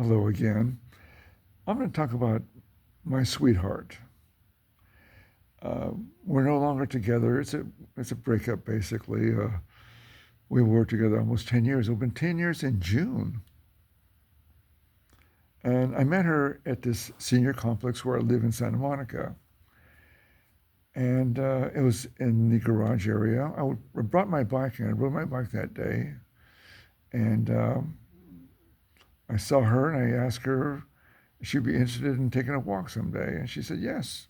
Hello again. I'm going to talk about my sweetheart. We're no longer together. It's a breakup basically. We were together almost 10 years. It's been 10 years in June. And I met her at this senior complex where I live in Santa Monica. And it was in the garage area. I brought my bike and I rode my bike that day. And I saw her and I asked her if she'd be interested in taking a walk someday. And she said yes.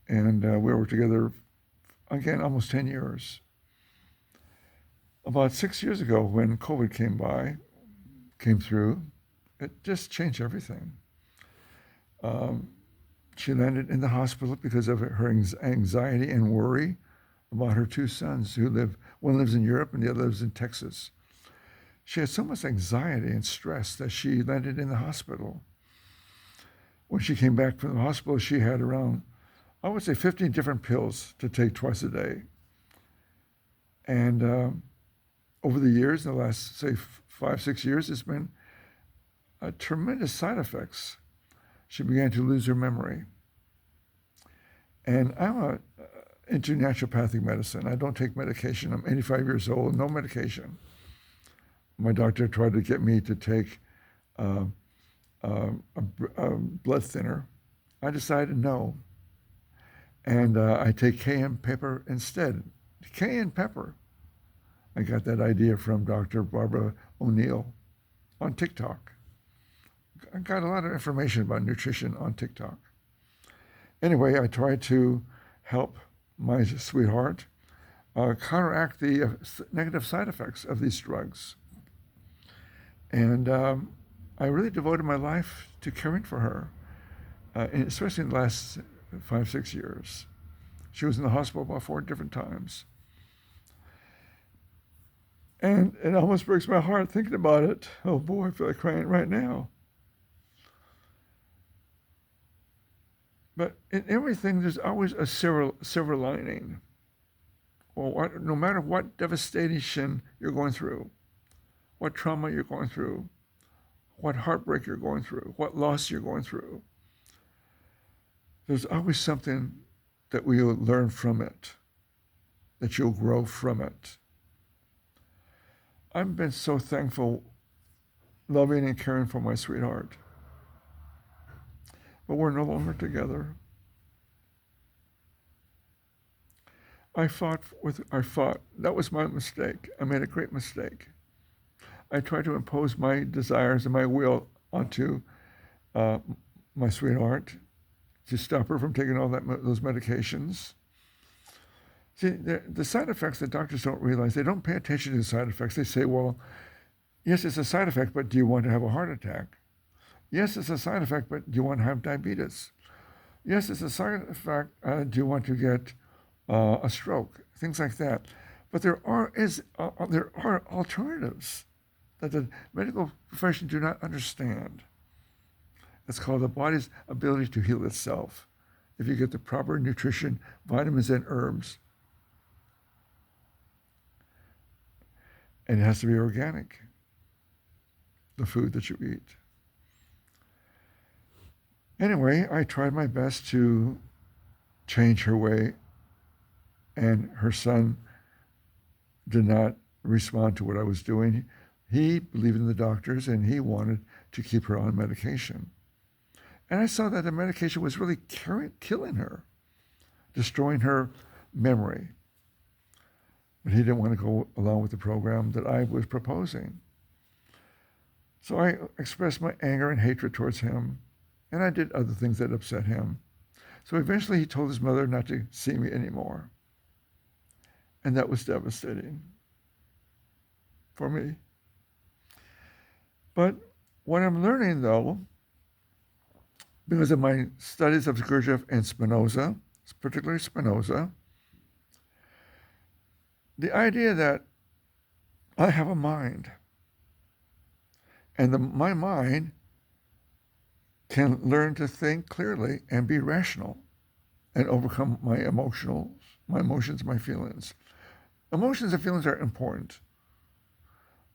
And we were together, again, almost 10 years. About 6 years ago, when COVID came through, it just changed everything. She landed in the hospital because of her anxiety and worry about her two sons one lives in Europe and the other lives in Texas. She had so much anxiety and stress that she landed in the hospital. When she came back from the hospital, she had around, I would say, 15 different pills to take twice a day. And over the years, in the last, say, 5-6 years, it's been tremendous side effects. She began to lose her memory. And I'm into naturopathic medicine. I don't take medication. I'm 85 years old, no medication. My doctor tried to get me to take a blood thinner. I decided no. And I take cayenne pepper instead. Cayenne pepper. I got that idea from Dr. Barbara O'Neill on TikTok. I got a lot of information about nutrition on TikTok. Anyway, I tried to help my sweetheart counteract the negative side effects of these drugs. And I really devoted my life to caring for her, especially in the last 5-6 years. She was in the hospital about 4 different times. And it almost breaks my heart thinking about it. Oh boy, I feel like crying right now. But in everything, there's always a silver lining. Well, no matter what devastation you're going through, what trauma you're going through, what heartbreak you're going through, what loss you're going through, there's always something that we'll learn from it, that you'll grow from it. I've been so thankful, loving and caring for my sweetheart. But we're no longer together. I fought. That was my mistake. I made a great mistake. I tried to impose my desires and my will onto my sweetheart to stop her from taking all those medications. See, the side effects, the doctors don't realize. They don't pay attention to the side effects. They say, well, yes, it's a side effect, but do you want to have a heart attack? Yes, it's a side effect, but do you want to have diabetes? Yes, it's a side effect. Do you want to get a stroke? Things like that. But there are alternatives that the medical profession do not understand. It's called the body's ability to heal itself if you get the proper nutrition, vitamins, and herbs. And it has to be organic, the food that you eat. Anyway, I tried my best to change her way, and her son did not respond to what I was doing. He believed in the doctors, and he wanted to keep her on medication. And I saw that the medication was really killing her, destroying her memory. But he didn't want to go along with the program that I was proposing. So I expressed my anger and hatred towards him. And I did other things that upset him. So eventually he told his mother not to see me anymore. And that was devastating for me. But what I'm learning, though, because of my studies of Gurdjieff and Spinoza, particularly Spinoza, the idea that I have a mind, and my mind can learn to think clearly and be rational and overcome my emotions, my feelings. Emotions and feelings are important.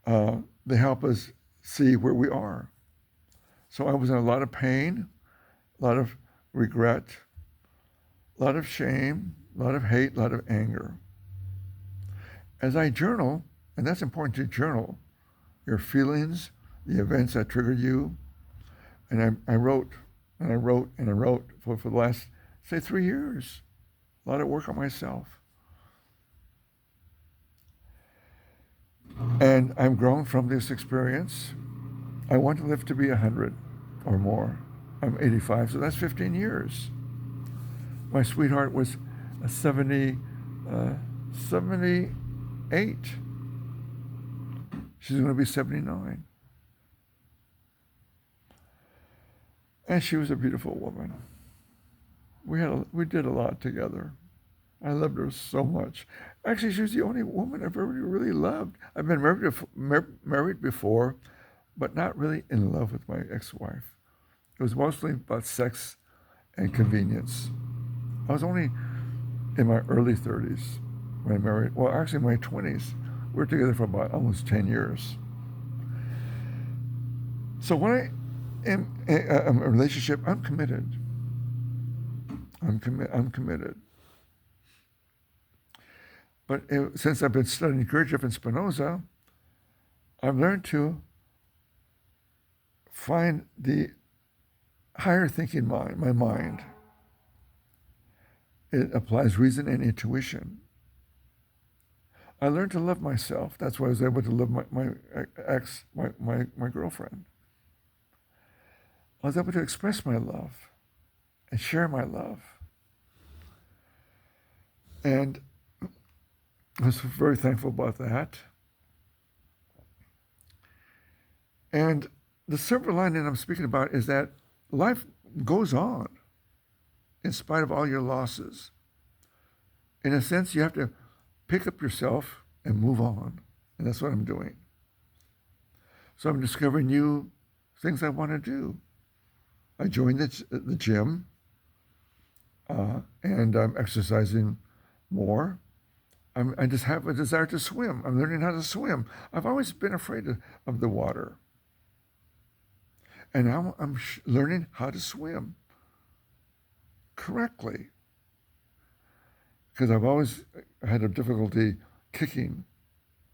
They help us see where we are So I was in a lot of pain, a lot of regret, a lot of shame, a lot of hate, a lot of anger. As I journal, and that's important to journal, your feelings, the events that triggered you, and I wrote, and I wrote, and I wrote for the last, say, 3 years. A lot of work on myself. And I've grown from this experience. I want to live to be 100 or more. I'm 85, so that's 15 years. My sweetheart was 78. She's going to be 79. And she was a beautiful woman. We did a lot together. I loved her so much. Actually, she was the only woman I've ever really loved. I've been married before, but not really in love with my ex-wife. It was mostly about sex and convenience. I was only in my early 30s when I married. Well, actually, in my 20s. We were together for about almost 10 years. So when I am in a relationship, I'm committed. I'm committed. But since I've been studying Gurdjieff and Spinoza, I've learned to find the higher thinking mind, my mind. It applies reason and intuition. I learned to love myself. That's why I was able to love my girlfriend. I was able to express my love and share my love. And I was very thankful about that. And the silver lining I'm speaking about is that life goes on in spite of all your losses. In a sense, you have to pick up yourself and move on. And that's what I'm doing. So I'm discovering new things I want to do. I joined the gym, and I'm exercising more. I just have a desire to swim. I'm learning how to swim. I've always been afraid of the water. And now I'm learning how to swim correctly. Because I've always had a difficulty kicking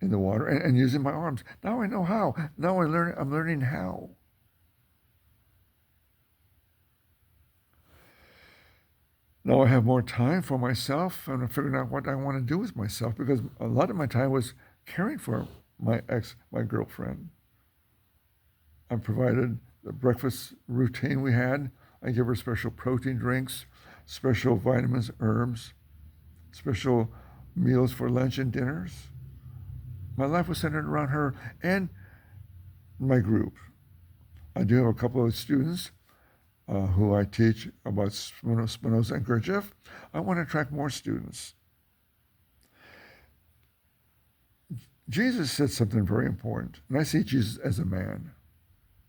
in the water and using my arms. Now I know how. Now I'm learning how. Now I have more time for myself, and I'm figuring out what I want to do with myself, because a lot of my time was caring for my girlfriend. I provided the breakfast routine we had. I give her special protein drinks, special vitamins, herbs, special meals for lunch and dinners. My life was centered around her and my group. I do have a couple of students who I teach about Spinoza and Gurdjieff. I want to attract more students. Jesus said something very important, and I see Jesus as a man,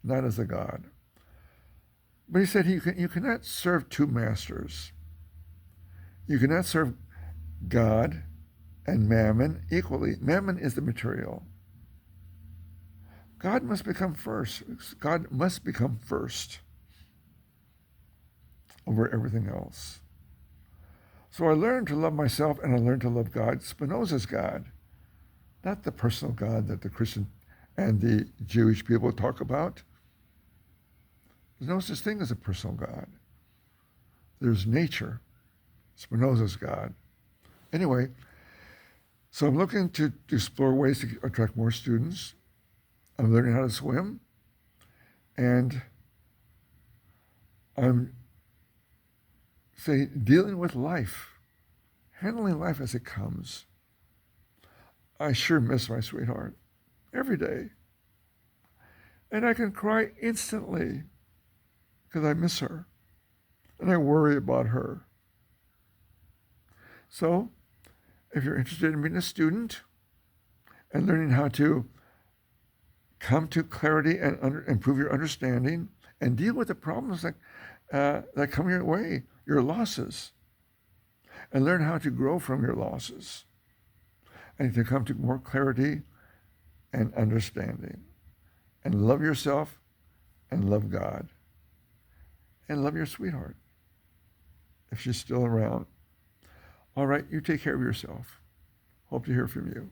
not as a God. But he said you cannot serve two masters. You cannot serve God and mammon equally. Mammon is the material. God must become first. God must become first over everything else. So I learned to love myself, and I learned to love God, Spinoza's God, not the personal God that the Christian and the Jewish people talk about. There's no such thing as a personal God. There's nature, Spinoza's God. Anyway, so I'm looking to explore ways to attract more students. I'm learning how to swim, and I'm dealing with life, handling life as it comes. I sure miss my sweetheart every day. And I can cry instantly because I miss her and I worry about her. So if you're interested in being a student and learning how to come to clarity and improve your understanding and deal with the problems that come your way, your losses, and learn how to grow from your losses and to come to more clarity and understanding, and love yourself and love God and love your sweetheart if she's still around. All right, you take care of yourself. Hope to hear from you.